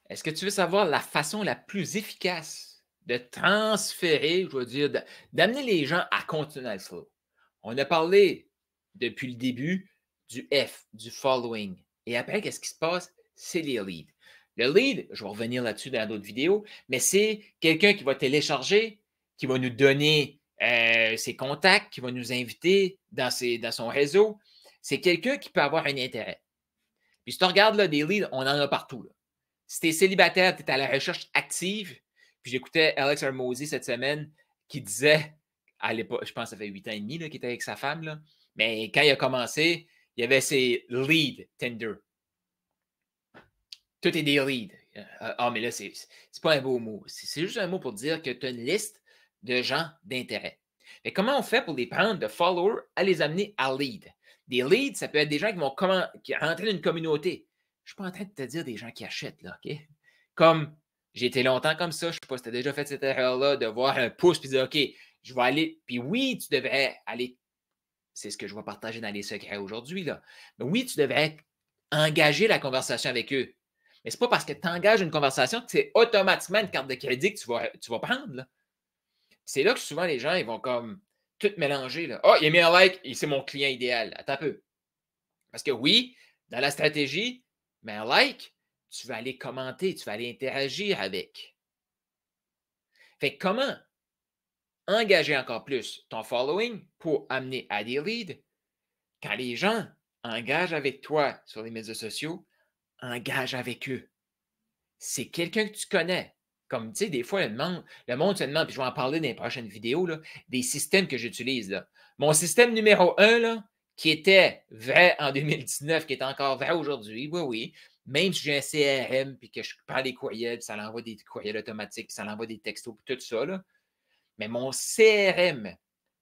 Est-ce que tu veux savoir la façon la plus efficace de transférer, je veux dire, d'amener les gens à continuer à le follow? On a parlé depuis le début du F, du following. Et après, qu'est-ce qui se passe? C'est les leads. Le lead, je vais revenir là-dessus dans d'autres vidéos, mais c'est quelqu'un qui va télécharger, qui va nous donner ses contacts, qui va nous inviter dans son réseau. C'est quelqu'un qui peut avoir un intérêt. Puis si tu regardes là, des leads, on en a partout. Là. Si tu es célibataire, tu es à la recherche active. Puis j'écoutais Alex Hormozy cette semaine qui disait, à l'époque, je pense que ça fait 8 ans et demi qu'il était avec sa femme, là, mais quand il a commencé, il y avait ses leads Tinder. Tout est des leads. Mais là, c'est pas un beau mot. C'est juste un mot pour dire que tu as une liste de gens d'intérêt. Mais comment on fait pour les prendre de followers à les amener à lead? Des leads, ça peut être des gens qui vont rentrer dans une communauté. Je ne suis pas en train de te dire des gens qui achètent, là, OK? Comme j'ai été longtemps comme ça, je ne sais pas si tu as déjà fait cette erreur-là, de voir un pouce et de dire, OK, je vais aller. Puis oui, tu devrais aller. C'est ce que je vais partager dans les secrets aujourd'hui, là. Mais oui, tu devrais engager la conversation avec eux. Mais ce n'est pas parce que tu engages une conversation que c'est automatiquement une carte de crédit que tu vas prendre. Là. C'est là que souvent les gens ils vont comme tout mélanger. Là. Il a mis un like et c'est mon client idéal. Attends un peu. Parce que oui, dans la stratégie, mais un like, tu vas aller commenter, tu vas aller interagir avec. Fait que comment engager encore plus ton following pour amener à des leads quand les gens engagent avec toi sur les médias sociaux, engage avec eux. C'est quelqu'un que tu connais. Comme, tu sais, des fois, le monde se demande, puis je vais en parler dans les prochaines vidéos, là, des systèmes que j'utilise. Là. Mon système numéro 1, là, qui était vrai en 2019, qui est encore vrai aujourd'hui, oui, oui, même si j'ai un CRM, puis que je prends les courriels, puis ça l'envoie des courriels automatiques, puis ça l'envoie des textos, puis tout ça, là. Mais mon CRM,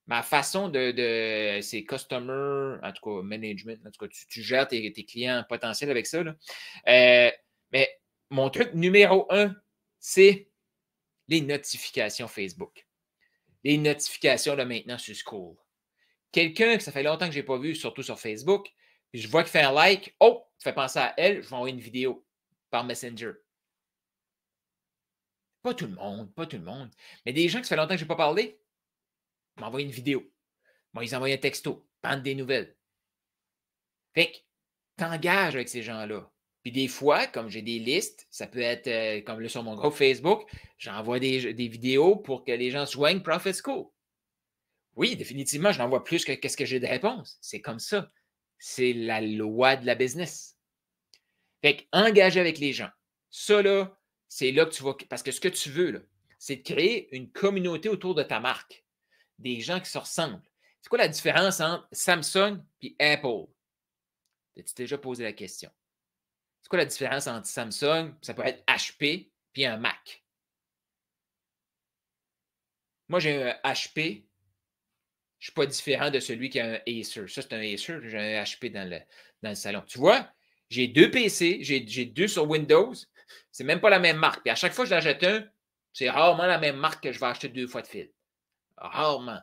ma façon c'est customer, en tout cas, management, en tout cas, tu gères tes clients potentiels avec ça, là. Mais mon truc numéro 1, c'est les notifications Facebook. Les notifications, là, maintenant, sur School. Quelqu'un que ça fait longtemps que je n'ai pas vu, surtout sur Facebook, puis je vois qu'il fait un like, ça fait penser à elle, je vais envoyer une vidéo par Messenger. Pas tout le monde, pas tout le monde. Mais des gens que ça fait longtemps que je n'ai pas parlé, m'envoient une vidéo. Moi, ils envoient un texto, prendre des nouvelles. Fait que t'engages avec ces gens-là. Puis des fois, comme j'ai des listes, ça peut être comme là sur mon groupe Facebook, j'envoie des vidéos pour que les gens joignent Profit School. Oui, définitivement, je n'envoie plus que qu'est-ce que j'ai de réponses. C'est comme ça. C'est la loi de la business. Fait que engager avec les gens. Ça, là, c'est là que tu vas. Parce que ce que tu veux, là, c'est de créer une communauté autour de ta marque. Des gens qui se ressemblent. C'est quoi la différence entre Samsung et Apple? As-tu déjà posé la question? C'est quoi la différence entre Samsung, ça peut être HP, puis un Mac? Moi, j'ai un HP, je ne suis pas différent de celui qui a un Acer. Ça, c'est un Acer, j'ai un HP dans le salon. Tu vois, j'ai deux PC, j'ai deux sur Windows, c'est même pas la même marque. Puis à chaque fois que j'achète un, c'est rarement la même marque que je vais acheter 2 fois de fil. Rarement.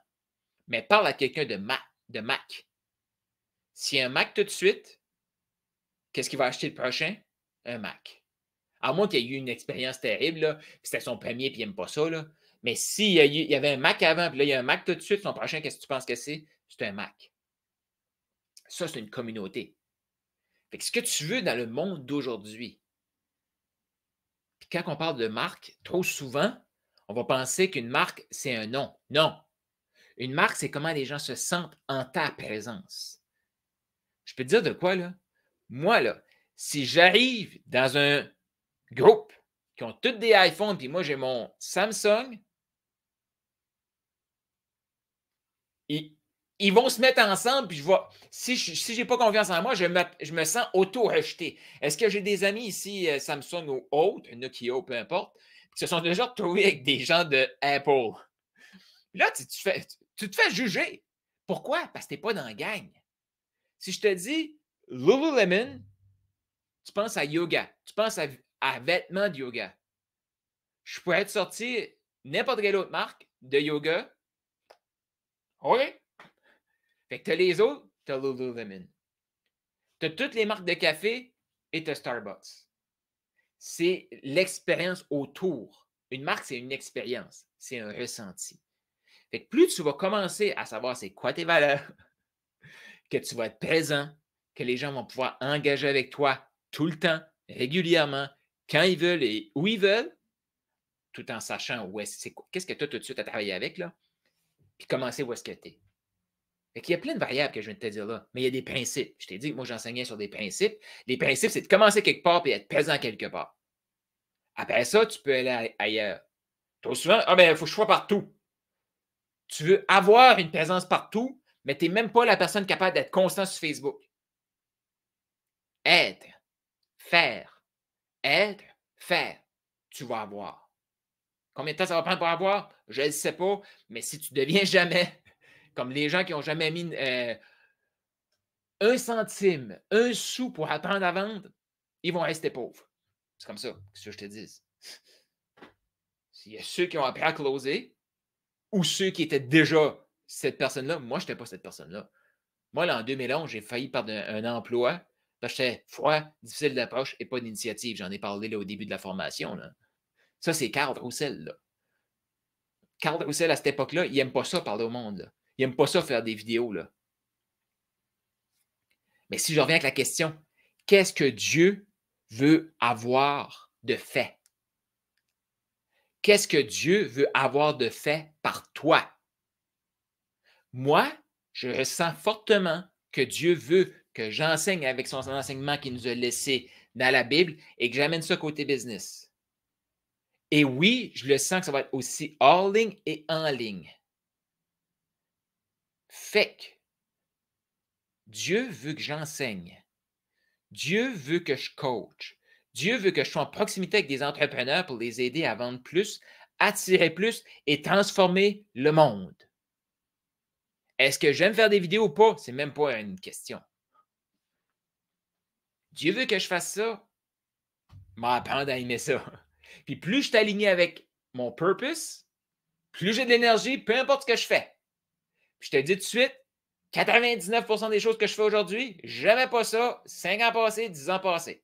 Mais parle à quelqu'un de Mac. S'il y a un Mac tout de suite, qu'est-ce qu'il va acheter le prochain? Un Mac. À moins qu'il y ait eu une expérience terrible, là, puis c'était son premier, puis il n'aime pas ça. Là. Mais s'il y avait un Mac avant, puis là, il y a un Mac tout de suite, son prochain, qu'est-ce que tu penses que c'est? C'est un Mac. Ça, c'est une communauté. Fait que ce que tu veux dans le monde d'aujourd'hui, puis quand on parle de marque, trop souvent, on va penser qu'une marque, c'est un nom. Non. Une marque, c'est comment les gens se sentent en ta présence. Je peux te dire de quoi, là? Moi, là, si j'arrive dans un groupe qui ont tous des iPhones, puis moi, j'ai mon Samsung, ils vont se mettre ensemble, puis si je n'ai pas confiance en moi, je me sens auto-rejeté. Est-ce que j'ai des amis ici, Samsung ou autres, Nokia, peu importe, qui se sont déjà retrouvés avec des gens de Apple? Là, tu te fais juger. Pourquoi? Parce que tu n'es pas dans la gang. Si je te dis Lululemon, tu penses à yoga, tu penses à vêtements de yoga. Je pourrais te sortir n'importe quelle autre marque de yoga. Oui. Fait que tu as les autres, tu as Lululemon. Tu as toutes les marques de café et tu as Starbucks. c'est l'expérience autour. Une marque, c'est une expérience, c'est un ressenti. Fait que plus tu vas commencer à savoir c'est quoi tes valeurs, que tu vas être présent, que les gens vont pouvoir engager avec toi tout le temps, régulièrement, quand ils veulent et où ils veulent, tout en sachant qu'est-ce que tu as tout de suite à travailler avec, là, puis commencer où est-ce que tu es. Fait qu'il y a plein de variables que je viens de te dire là, mais il y a des principes. Je t'ai dit que moi, j'enseignais sur des principes. Les principes, c'est de commencer quelque part et être présent quelque part. Après ça, tu peux aller ailleurs. Trop souvent, il faut que je sois partout. Tu veux avoir une présence partout, mais tu n'es même pas la personne capable d'être constant sur Facebook. Être, faire, être, faire. Tu vas avoir. Combien de temps ça va prendre pour avoir? Je ne sais pas, mais si tu ne deviens jamais, comme les gens qui n'ont jamais mis un centime, un sou pour apprendre à vendre, ils vont rester pauvres. C'est comme ça, c'est ce que je te dis. Il y a ceux qui ont appris à closer ou ceux qui étaient déjà cette personne-là. Moi, je n'étais pas cette personne-là. Moi, là, en 2011, j'ai failli perdre un emploi parce que j'étais froid, difficile d'approche et pas d'initiative. J'en ai parlé là, au début de la formation. Là. Ça, c'est Carl Roussel. Là. Carl Roussel, à cette époque-là, il n'aime pas ça parler au monde. Là. Il n'aime pas ça faire des vidéos. Là. Mais si je reviens avec la question, qu'est-ce que Dieu veut avoir de fait? Qu'est-ce que Dieu veut avoir de fait par toi? Moi, je ressens fortement que Dieu veut que j'enseigne avec son enseignement qu'il nous a laissé dans la Bible et que j'amène ça côté business. Et oui, je le sens que ça va être aussi hors ligne et en ligne. Fait que Dieu veut que j'enseigne. Dieu veut que je coach. Dieu veut que je sois en proximité avec des entrepreneurs pour les aider à vendre plus, attirer plus et transformer le monde. Est-ce que j'aime faire des vidéos ou pas? C'est même pas une question. Dieu veut que je fasse ça. M'apprendre à aimer ça. Puis plus je suis aligné avec mon purpose, plus j'ai de l'énergie, peu importe ce que je fais. Puis je te dis tout de suite, 99% des choses que je fais aujourd'hui, j'aimais pas ça 5 ans passés, 10 ans passés.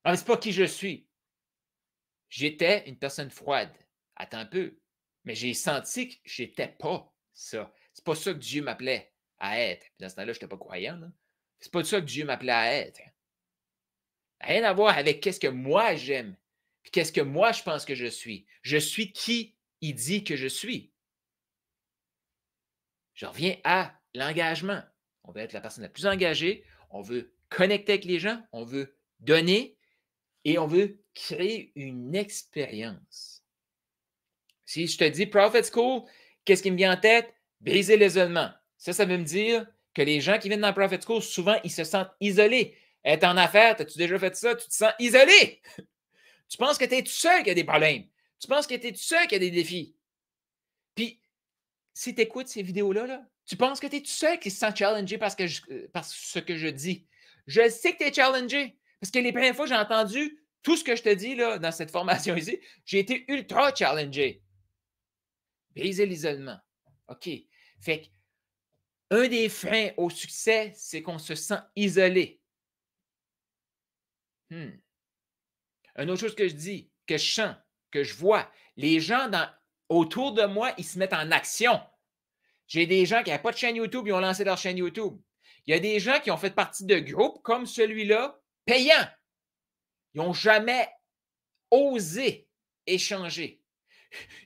C'est pas qui je suis. J'étais une personne froide. Attends un peu. Mais j'ai senti que j'étais pas ça. C'est pas ça que Dieu m'appelait à être. Puis dans ce temps-là, je n'étais pas croyant. Là. C'est pas ça que Dieu m'appelait à être. Rien à voir avec qu'est-ce que moi j'aime. Puis qu'est-ce que moi je pense que je suis. Je suis qui il dit que je suis. Je reviens à l'engagement. On veut être la personne la plus engagée. On veut connecter avec les gens. On veut donner. Et on veut créer une expérience. Si je te dis Prophet School, qu'est-ce qui me vient en tête? Briser l'isolement. Ça veut me dire que les gens qui viennent dans Prophet School, souvent, ils se sentent isolés. Être en affaires, as-tu déjà fait ça? Tu te sens isolé. Tu penses que tu es tout seul qui a des problèmes. Tu penses que tu es tout seul qui a des défis. Puis, si tu écoutes ces vidéos-là, là, tu penses que tu es tout seul qui se sent challengé par ce que je dis. Je sais que tu es challengé. Parce que les premières fois que j'ai entendu tout ce que je te dis là, dans cette formation ici, j'ai été ultra challengé. Briser l'isolement. OK. Fait que, un des freins au succès, c'est qu'on se sent isolé. Une autre chose que je dis, que je sens, que je vois, les gens autour de moi, ils se mettent en action. J'ai des gens qui n'avaient pas de chaîne YouTube, ils ont lancé leur chaîne YouTube. Il y a des gens qui ont fait partie de groupes comme celui-là, payants. Ils n'ont jamais osé échanger.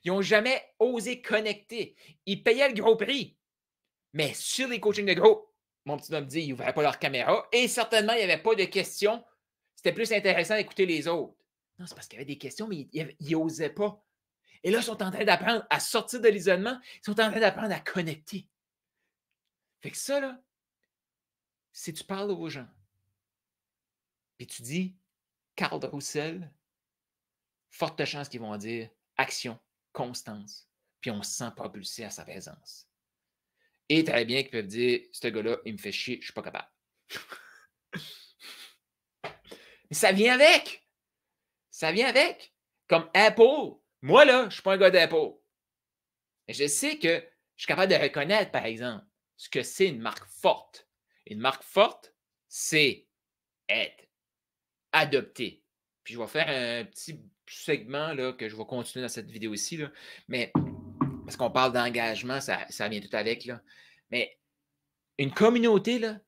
Ils n'ont jamais osé connecter. Ils payaient le gros prix. Mais sur les coachings de groupe, mon petit homme dit, ils n'ouvraient pas leur caméra et certainement, il n'y avait pas de questions. C'était plus intéressant d'écouter les autres. Non, c'est parce qu'il y avait des questions, mais ils n'osaient pas. Et là, ils sont en train d'apprendre à sortir de l'isolement. Ils sont en train d'apprendre à connecter. Fait que ça, là, si tu parles aux gens, puis tu dis Carl Roussel, forte chance qu'ils vont dire action, constance, puis on se sent propulsé à sa présence. Et très bien qu'ils peuvent dire, ce gars-là, il me fait chier, je ne suis pas capable. Mais ça vient avec. Ça vient avec. Comme Apple. Moi, là, je ne suis pas un gars d'Apple. Mais je sais que je suis capable de reconnaître, par exemple, ce que c'est une marque forte. Une marque forte, c'est être adopter. Puis je vais faire un petit segment là, que je vais continuer dans cette vidéo-ci, là, mais parce qu'on parle d'engagement, ça vient tout avec. Là. Mais une communauté, là,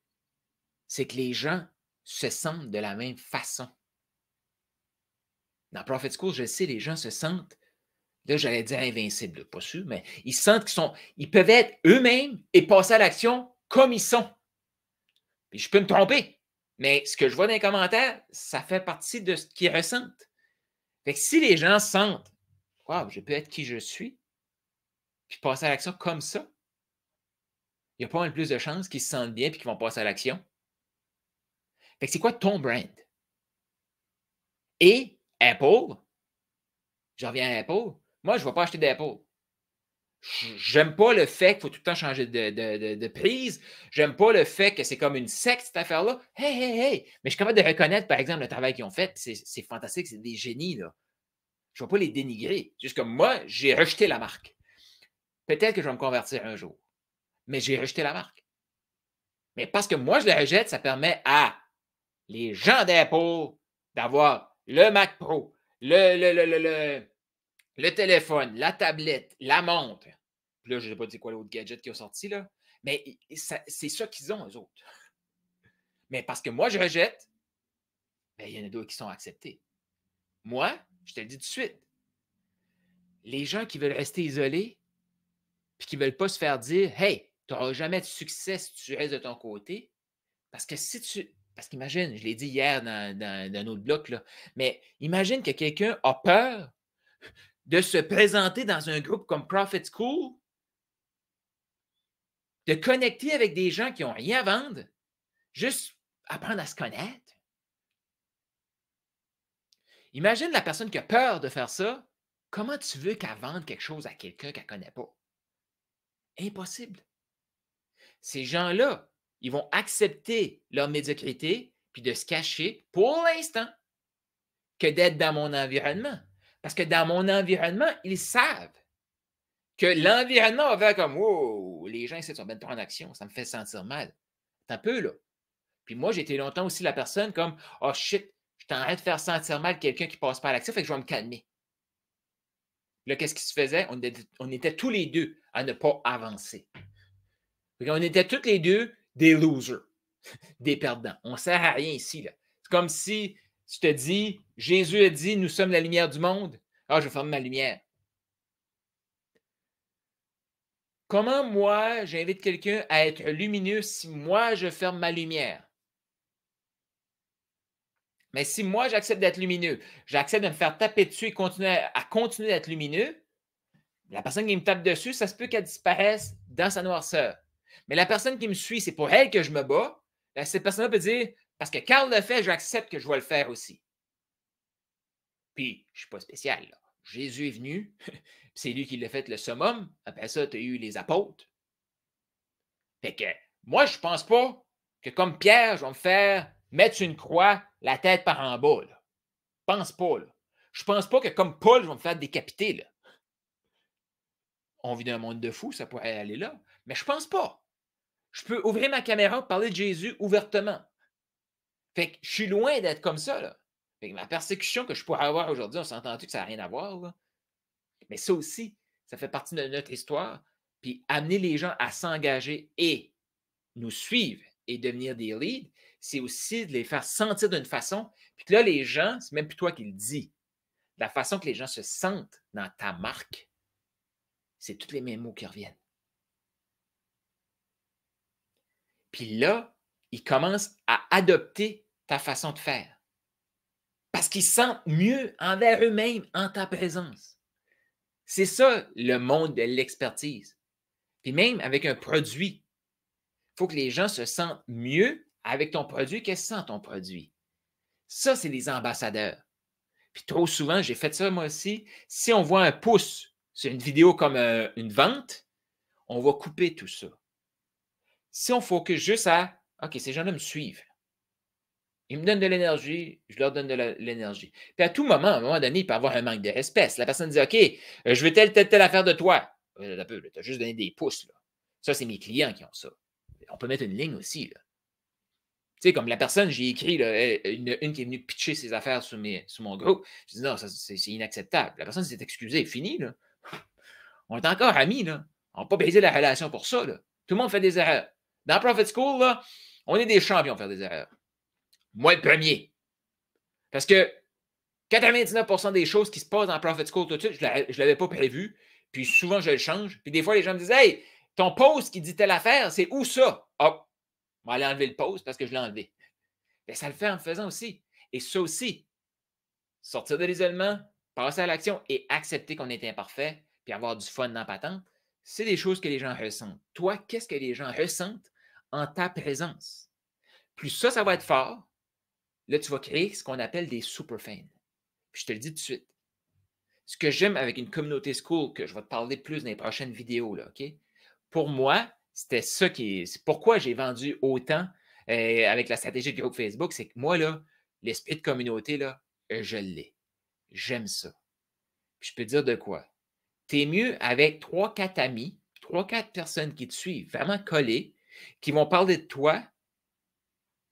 c'est que les gens se sentent de la même façon. Dans Prophet School, je sais, les gens se sentent, là, j'allais dire invincibles, pas sûr, mais ils sentent ils peuvent être eux-mêmes et passer à l'action comme ils sont. Puis je peux me tromper, mais ce que je vois dans les commentaires, ça fait partie de ce qu'ils ressentent. Fait que si les gens sentent, waouh, je peux être qui je suis, puis passer à l'action comme ça, il y a pas mal plus de chances qu'ils se sentent bien et qu'ils vont passer à l'action. Fait que c'est quoi ton brand? Et Apple, je reviens à Apple, moi, je ne vais pas acheter d'Apple. J'aime pas le fait qu'il faut tout le temps changer de prise. J'aime pas le fait que c'est comme une secte, cette affaire-là. Hey, hey, hey! Mais je suis capable de reconnaître, par exemple, le travail qu'ils ont fait. C'est fantastique, c'est des génies, là. Je ne vais pas les dénigrer. Juste comme moi, j'ai rejeté la marque. Peut-être que je vais me convertir un jour. Mais j'ai rejeté la marque. Mais parce que moi, je la rejette, ça permet à les gens d'Apple d'avoir le Mac Pro, le téléphone, la tablette, la montre. Puis là, je n'ai pas dit quoi l'autre gadget qui est sorti, là. Mais c'est ça qu'ils ont, eux autres. Mais parce que moi, je rejette, bien, il y en a d'autres qui sont acceptés. Moi, je te le dis tout de suite, les gens qui veulent rester isolés puis qui ne veulent pas se faire dire « Hey, tu n'auras jamais de succès si tu restes de ton côté. » Parce que si tu... Parce qu'imagine, je l'ai dit hier dans un autre bloc, là, mais imagine que quelqu'un a peur de se présenter dans un groupe comme Prophet School, de connecter avec des gens qui n'ont rien à vendre, juste apprendre à se connaître. Imagine la personne qui a peur de faire ça, comment tu veux qu'elle vende quelque chose à quelqu'un qu'elle ne connaît pas? Impossible. Ces gens-là, ils vont accepter leur médiocrité puis de se cacher pour l'instant que d'être dans mon environnement. Parce que dans mon environnement, ils savent que l'environnement va faire comme « Wow, les gens ici sont bien trop en action, ça me fait sentir mal. » C'est un peu là. Puis moi, j'ai été longtemps aussi la personne comme « Oh shit, je suis en train de faire sentir mal quelqu'un qui ne passe pas à l'action, fait que je vais me calmer. » Là, qu'est-ce qui se faisait? On était tous les deux à ne pas avancer. On était tous les deux des losers, des perdants. On ne sert à rien ici. C'est comme si je te dis, Jésus a dit, nous sommes la lumière du monde. Ah, je vais fermer ma lumière. Comment moi, j'invite quelqu'un à être lumineux si moi, je ferme ma lumière? Mais si moi, j'accepte d'être lumineux, j'accepte de me faire taper dessus et continuer d'être lumineux, la personne qui me tape dessus, ça se peut qu'elle disparaisse dans sa noirceur. Mais la personne qui me suit, c'est pour elle que je me bats. Cette personne-là peut dire, parce que Carl le fait, j'accepte que je vais le faire aussi. Puis, je ne suis pas spécial, là. Jésus est venu, c'est lui qui l'a fait le summum. Après ça, tu as eu les apôtres. Fait que moi, je ne pense pas que comme Pierre, je vais me faire mettre une croix, la tête par en bas. Là. Je pense pas. Là. Je pense pas que comme Paul, je vais me faire décapiter. Là. On vit dans un monde de fous, ça pourrait aller là. Mais je pense pas. Je peux ouvrir ma caméra et parler de Jésus ouvertement. Fait que je suis loin d'être comme ça. Là. Fait que ma persécution que je pourrais avoir aujourd'hui, on s'entend-tu que ça n'a rien à voir? Là? Mais ça aussi, ça fait partie de notre histoire. Puis amener les gens à s'engager et nous suivre et devenir des leads, c'est aussi de les faire sentir d'une façon. Puis là, les gens, c'est même plus toi qui le dis. La façon que les gens se sentent dans ta marque, c'est tous les mêmes mots qui reviennent. Puis là, ils commencent à adopter ta façon de faire. Parce qu'ils se sentent mieux envers eux-mêmes en ta présence. C'est ça le monde de l'expertise. Puis même avec un produit, il faut que les gens se sentent mieux avec ton produit que sans ton produit. Ça, c'est les ambassadeurs. Puis trop souvent, j'ai fait ça moi aussi. Si on voit un pouce sur une vidéo comme une vente, on va couper tout ça. Si on focus juste à « OK, ces gens-là me suivent. Ils me donnent de l'énergie, je leur donne de l'énergie. » Puis à tout moment, à un moment donné, il peut y avoir un manque de respect. Si la personne dit « OK, je veux telle affaire de toi. » Tu as juste donné des pouces. Là. Ça, c'est mes clients qui ont ça. On peut mettre une ligne aussi. Là. Tu sais, comme la personne, j'ai écrit, là, une qui est venue pitcher ses affaires sur mon groupe. Je dis non, c'est inacceptable. La personne s'est excusée, fini, là. On est encore amis, là. On n'a pas brisé la relation pour ça, là. Tout le monde fait des erreurs. Dans Profit School, là, on est des champions à faire des erreurs. Moi, le premier. Parce que 99% des choses qui se passent dans Profit School tout de suite, je ne l'avais pas prévu. Puis souvent, je le change. Puis des fois, les gens me disent hey, ton post qui dit telle affaire, c'est où ça? Hop, on va aller enlever le post parce que je l'ai enlevé. Bien, ça le fait en le faisant aussi. Et ça aussi, sortir de l'isolement, passer à l'action et accepter qu'on est imparfait, puis avoir du fun dans la patente, c'est des choses que les gens ressentent. Toi, qu'est-ce que les gens ressentent en ta présence? Plus ça va être fort, là, tu vas créer ce qu'on appelle des superfans. Puis je te le dis tout de suite. Ce que j'aime avec une communauté school, que je vais te parler plus dans les prochaines vidéos, là, OK? Pour moi, c'était ça c'est pourquoi j'ai vendu autant avec la stratégie de groupe Facebook, c'est que moi, là, l'esprit de communauté, là, je l'ai. J'aime ça. Puis je peux te dire de quoi. Tu es mieux avec 3-4 amis, 3-4 personnes qui te suivent, vraiment collées, qui vont parler de toi.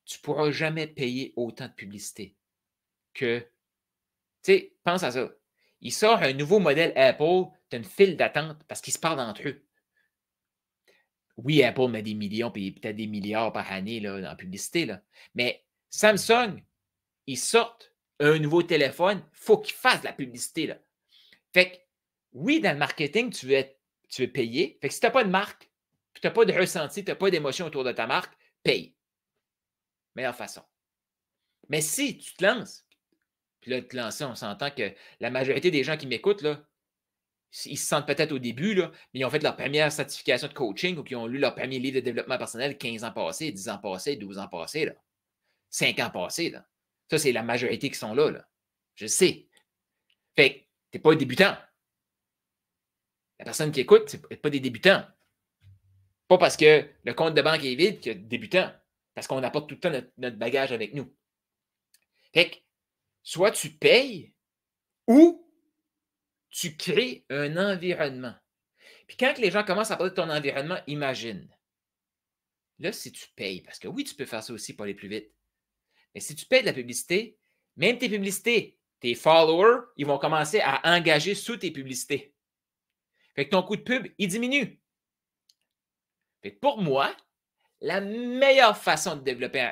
Tu ne pourras jamais payer autant de publicité que. Tu sais, pense à ça. Il sort un nouveau modèle Apple, tu as une file d'attente parce qu'ils se parlent entre eux. Oui, Apple met des millions et peut-être des milliards par année là, dans la publicité, là. Mais Samsung, ils sortent un nouveau téléphone, il faut qu'ils fassent de la publicité. Là. Fait que, oui, dans le marketing, tu veux payer. Fait que si tu n'as pas de marque, puis tu n'as pas de ressenti, tu n'as pas d'émotion autour de ta marque, paye. Meilleure façon. Mais si tu te lances, puis là, te lancer, on s'entend que la majorité des gens qui m'écoutent, là, ils se sentent peut-être au début, là, mais ils ont fait leur première certification de coaching ou qu'ils ont lu leur premier livre de développement personnel 15 ans passés, 10 ans passés, 12 ans passés, là, 5 ans passés. Là. Ça, c'est la majorité qui sont là. Là. Je sais. Fait que tu n'es pas un débutant. La personne qui écoute, ce n'est pas des débutants. Pas parce que le compte de banque est vide qu'il y a des débutants. Parce qu'on apporte tout le temps notre bagage avec nous. Fait que, soit tu payes ou tu crées un environnement. Puis quand les gens commencent à parler de ton environnement, imagine. Là, si tu payes, parce que oui, tu peux faire ça aussi pour aller plus vite. Mais si tu payes de la publicité, même tes publicités, tes followers, ils vont commencer à engager sous tes publicités. Fait que ton coût de pub, il diminue. Fait que pour moi, la meilleure façon de développer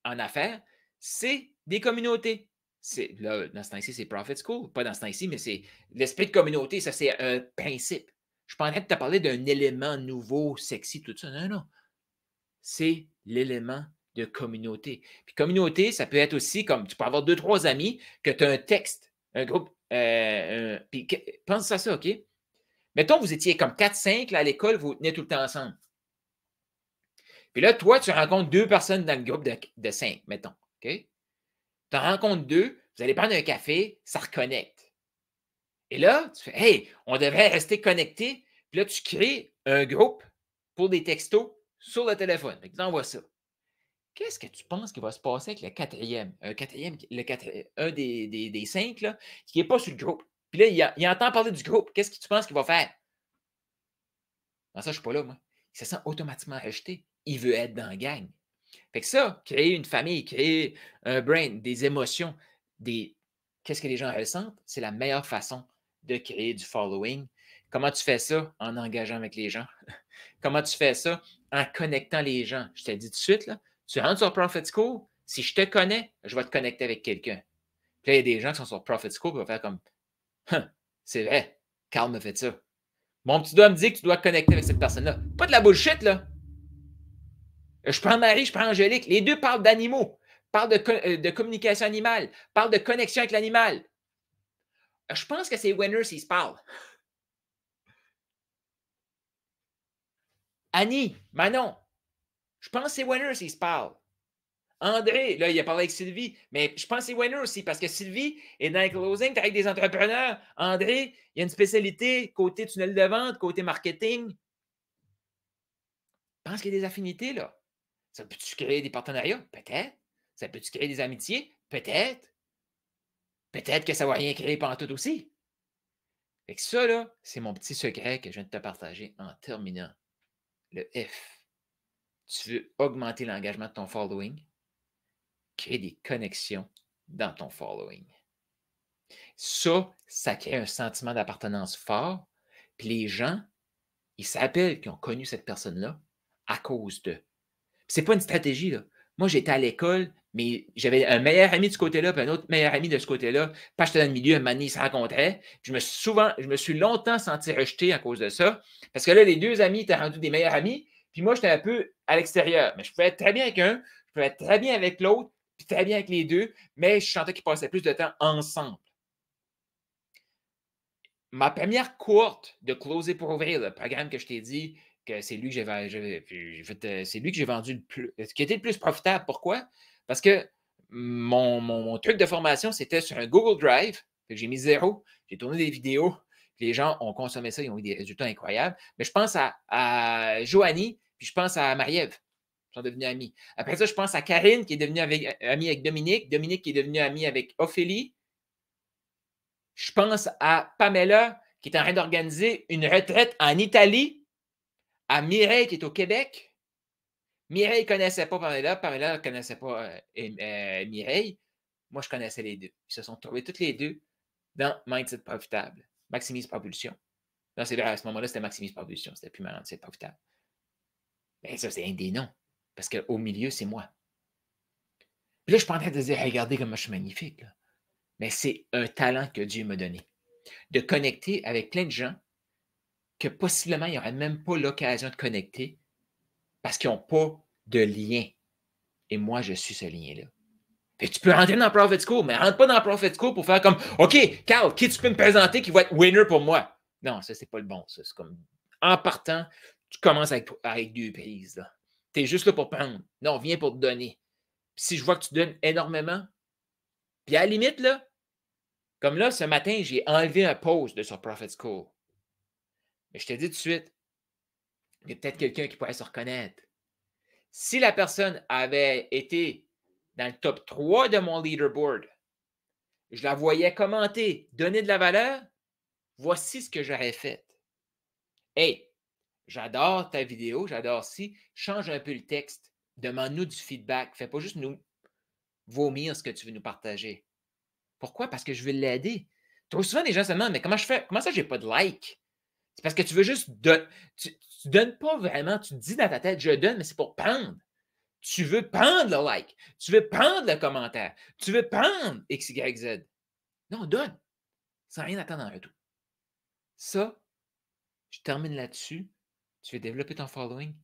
en affaires, c'est des communautés. Là, dans ce temps-ci, c'est Profit School. Pas dans ce temps-ci, mais c'est l'esprit de communauté. Ça, c'est un principe. Je ne suis pas en train de te parler d'un élément nouveau, sexy, tout ça. Non, non. C'est l'élément de communauté. Puis communauté, ça peut être aussi comme tu peux avoir 2-3 amis que tu as un texte, un groupe. Puis pense à ça, OK? Mettons, vous étiez comme 4-5 à l'école, vous tenez tout le temps ensemble. Puis là, toi, tu rencontres 2 personnes dans le groupe de 5, mettons. OK? Tu en rencontres 2, vous allez prendre un café, ça reconnecte. Et là, tu fais hey, on devrait rester connectés. Puis là, tu crées un groupe pour des textos sur le téléphone. Tu envoies ça. Qu'est-ce que tu penses qui va se passer avec le quatrième? Un des 5 là, qui n'est pas sur le groupe. Puis là, il entend parler du groupe. Qu'est-ce que tu penses qu'il va faire? Non, ça, je ne suis pas là, moi. Il se sent automatiquement rejeté. Il veut être dans la gang. Fait que ça, créer une famille, créer un brain, des émotions, qu'est-ce que les gens ressentent, c'est la meilleure façon de créer du following. Comment tu fais ça? En engageant avec les gens. Comment tu fais ça? En connectant les gens. Je te dis tout de suite, là, tu rentres sur Profit School, si je te connais, je vais te connecter avec quelqu'un. Puis là, il y a des gens qui sont sur Profit School qui vont faire comme c'est vrai, Carl me fait ça. Bon, tu dois me dire que tu dois te connecter avec cette personne-là. Pas de la bullshit, là. Je prends Marie, je prends Angélique. Les deux parlent d'animaux, parlent de communication animale, parlent de connexion avec l'animal. Je pense que c'est Winner s'ils se parlent. Annie, Manon, je pense que c'est Winner s'ils se parlent. André, là, il a parlé avec Sylvie, mais je pense que c'est Winner aussi parce que Sylvie est dans le closing, tu avec des entrepreneurs. André, il y a une spécialité côté tunnel de vente, côté marketing. Je pense qu'il y a des affinités, là. Ça peut-tu créer des partenariats? Peut-être. Ça peut-tu créer des amitiés? Peut-être. Peut-être que ça ne va rien créer pantoute aussi. Fait que ça, là, c'est mon petit secret que je viens de te partager en terminant. Le F. Tu veux augmenter l'engagement de ton following. crée des connexions dans ton following. Ça crée un sentiment d'appartenance fort. Puis les gens, ils s'appellent qu'ils ont connu cette personne-là à cause de. C'est pas une stratégie, là. Moi, j'étais à l'école, mais j'avais un meilleur ami de ce côté-là, puis un autre meilleur ami de ce côté-là. Puis j'étais dans le milieu, un moment donné, ils se rencontraient. Puis je me suis longtemps senti rejeté à cause de ça. Parce que là, les deux amis étaient rendus des meilleurs amis. Puis moi, j'étais un peu à l'extérieur. Mais je pouvais être très bien avec un, je pouvais être très bien avec l'autre, puis très bien avec les deux, mais je sentais qu'ils passaient plus de temps ensemble. Ma première cohorte de Closer pour ouvrir, le programme que je t'ai dit, que c'est lui que c'est lui que j'ai vendu le plus, ce qui était le plus profitable. Pourquoi? Parce que mon truc de formation, c'était sur un Google Drive. J'ai mis 0, j'ai tourné des vidéos, les gens ont consommé ça, ils ont eu des résultats incroyables. Mais je pense à Joanie, puis je pense à Marie-Ève. Ils sont devenus amis. Après ça, je pense à Karine, qui est devenue amie avec Dominique. Dominique, qui est devenue amie avec Ophélie. Je pense à Pamela, qui est en train d'organiser une retraite en Italie, à Mireille, qui est au Québec. Mireille ne connaissait pas Pamela, Pamela ne connaissait pas Mireille. Moi, je connaissais les deux. Ils se sont trouvés toutes les deux dans Mindset Profitable, Maximise Propulsion. Non, c'est vrai, à ce moment-là, c'était Maximise Propulsion, c'était plus Mindset Profitable. Mais ça, c'est un des noms, parce qu'au milieu, c'est moi. Puis là, je ne suis pas en train de dire, regardez comme je suis magnifique. Là. Mais c'est un talent que Dieu m'a donné. De connecter avec plein de gens que possiblement, ils n'auraient même pas l'occasion de connecter parce qu'ils n'ont pas de lien. Et moi, je suis ce lien-là. Fait que tu peux rentrer dans Profit School, mais rentre pas dans Profit School pour faire comme OK, Carl, qui tu peux me présenter qui va être winner pour moi? Non, ça, c'est pas le bon. Ça. C'est comme en partant, tu commences avec deux prises. Tu es juste là pour prendre. Non, viens pour te donner. Puis si je vois que tu donnes énormément, puis à la limite, là, comme là, ce matin, j'ai enlevé un post de sur Profit School. Mais je te dis tout de suite, il y a peut-être quelqu'un qui pourrait se reconnaître. Si la personne avait été dans le top 3 de mon leaderboard, je la voyais commenter, donner de la valeur, voici ce que j'aurais fait. Hey, j'adore ta vidéo, j'adore ci, change un peu le texte, demande-nous du feedback, fais pas juste nous vomir ce que tu veux nous partager. Pourquoi? Parce que je veux l'aider. Trop souvent, les gens se demandent, mais comment je fais? Comment ça, j'ai pas de like? C'est parce que tu veux juste tu donnes pas vraiment, tu te dis dans ta tête, je donne, mais c'est pour prendre. Tu veux prendre le like. Tu veux prendre le commentaire. Tu veux prendre X, Y, Z. Non, donne. Sans rien attendre en retour. Ça, je termine là-dessus. Tu veux développer ton following?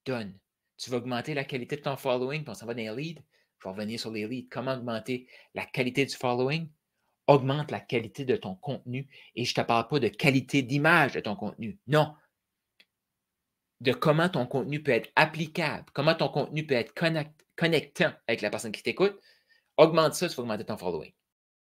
Donne. Tu vas augmenter la qualité de ton following, puis on s'en va dans les leads. Je vais revenir sur les leads. Comment augmenter la qualité du following? Augmente la qualité de ton contenu. Et je ne te parle pas de qualité d'image de ton contenu. Non. De comment ton contenu peut être applicable, comment ton contenu peut être connectant avec la personne qui t'écoute. Augmente ça, tu vas augmenter ton following.